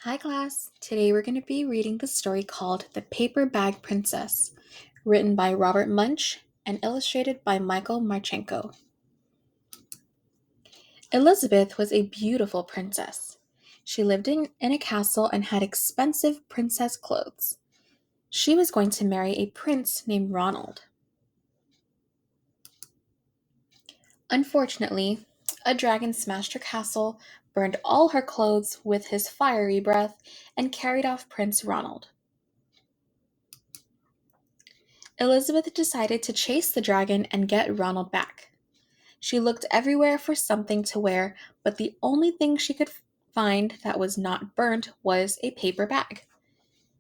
Hi, class. Today we're going to be reading the story called The Paper Bag Princess, written by Robert Munsch and illustrated by Martchenko. Elizabeth was a beautiful princess. She lived in a castle and had expensive princess clothes. She was going to marry a prince named Ronald. Unfortunately, a dragon smashed her castle, burned all her clothes with his fiery breath, and carried off Prince Ronald. Elizabeth decided to chase the dragon and get Ronald back. She looked everywhere for something to wear, but the only thing she could find that was not burnt was a paper bag.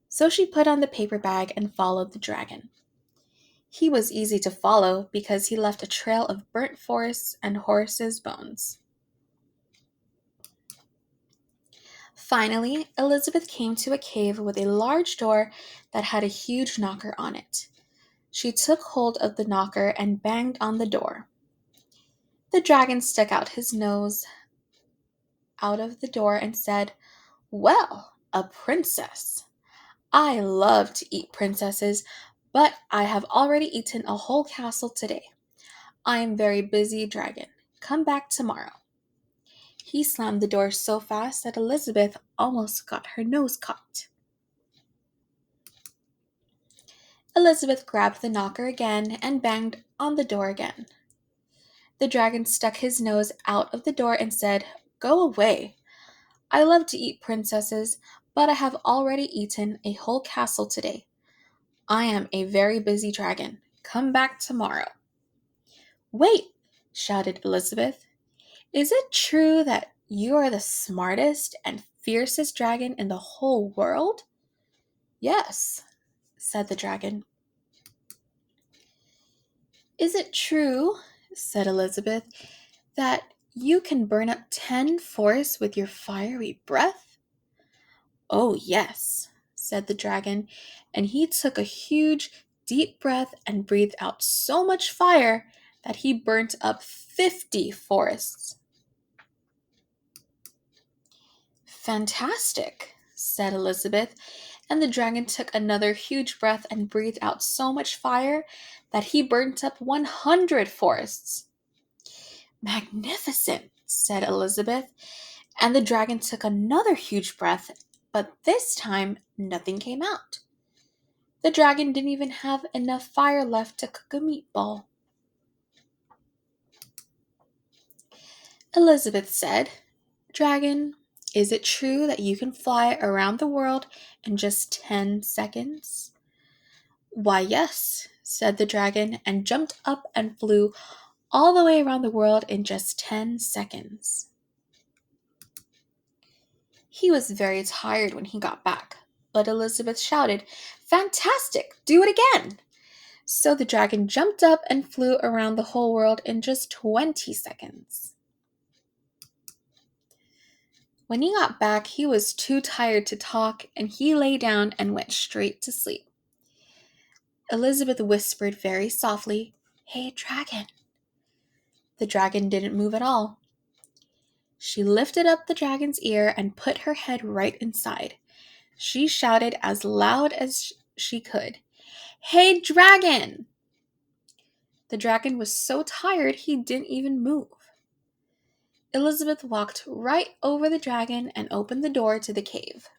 So she put on the paper bag and followed the dragon. He was easy to follow because he left a trail of burnt forests and horses' bones. Finally, Elizabeth came to a cave with a large door that had a huge knocker on it. She took hold of the knocker and banged on the door. The dragon stuck out his nose out of the door and said, "Well, a princess. I love to eat princesses, but I have already eaten a whole castle today. I am very busy, dragon. Come back tomorrow." He slammed the door so fast that Elizabeth almost got her nose caught. Elizabeth grabbed the knocker again and banged on the door again. The dragon stuck his nose out of the door and said, "Go away. I love to eat princesses, but I have already eaten a whole castle today. I am a very busy dragon. Come back tomorrow." "Wait," shouted Elizabeth. "Is it true that you are the smartest and fiercest dragon in the whole world?" "Yes," said the dragon. "Is it true," said Elizabeth, "that you can burn up 10 forests with your fiery breath?" "Oh, yes," said the dragon, and he took a huge, deep breath and breathed out so much fire that he burnt up 50 forests. "Fantastic," said Elizabeth, and the dragon took another huge breath and breathed out so much fire that he burnt up 100 forests. "Magnificent," said Elizabeth, and the dragon took another huge breath, but this time nothing came out. The dragon didn't even have enough fire left to cook a meatball. Elizabeth said, "Dragon, is it true that you can fly around the world in just 10 seconds?" "Why, yes," said the dragon, and jumped up and flew all the way around the world in just 10 seconds. He was very tired when he got back, but Elizabeth shouted, "Fantastic! Do it again!" So the dragon jumped up and flew around the whole world in just 20 seconds. When he got back, he was too tired to talk, and he lay down and went straight to sleep. Elizabeth whispered very softly, "Hey, dragon." The dragon didn't move at all. She lifted up the dragon's ear and put her head right inside. She shouted as loud as she could, "Hey, dragon!" The dragon was so tired he didn't even move. Elizabeth walked right over the dragon and opened the door to the cave.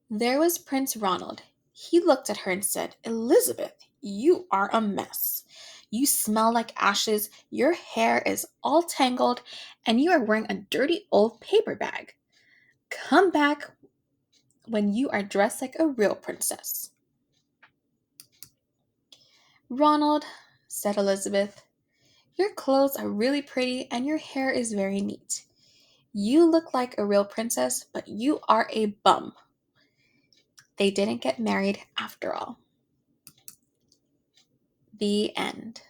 There was Prince Ronald. He looked at her and said, "Elizabeth, you are a mess. You smell like ashes, your hair is all tangled, and you are wearing a dirty old paper bag. Come back when you are dressed like a real princess." "Ronald," said Elizabeth, "your clothes are really pretty and your hair is very neat. You look like a real princess, but you are a bum." They didn't get married after all. The end.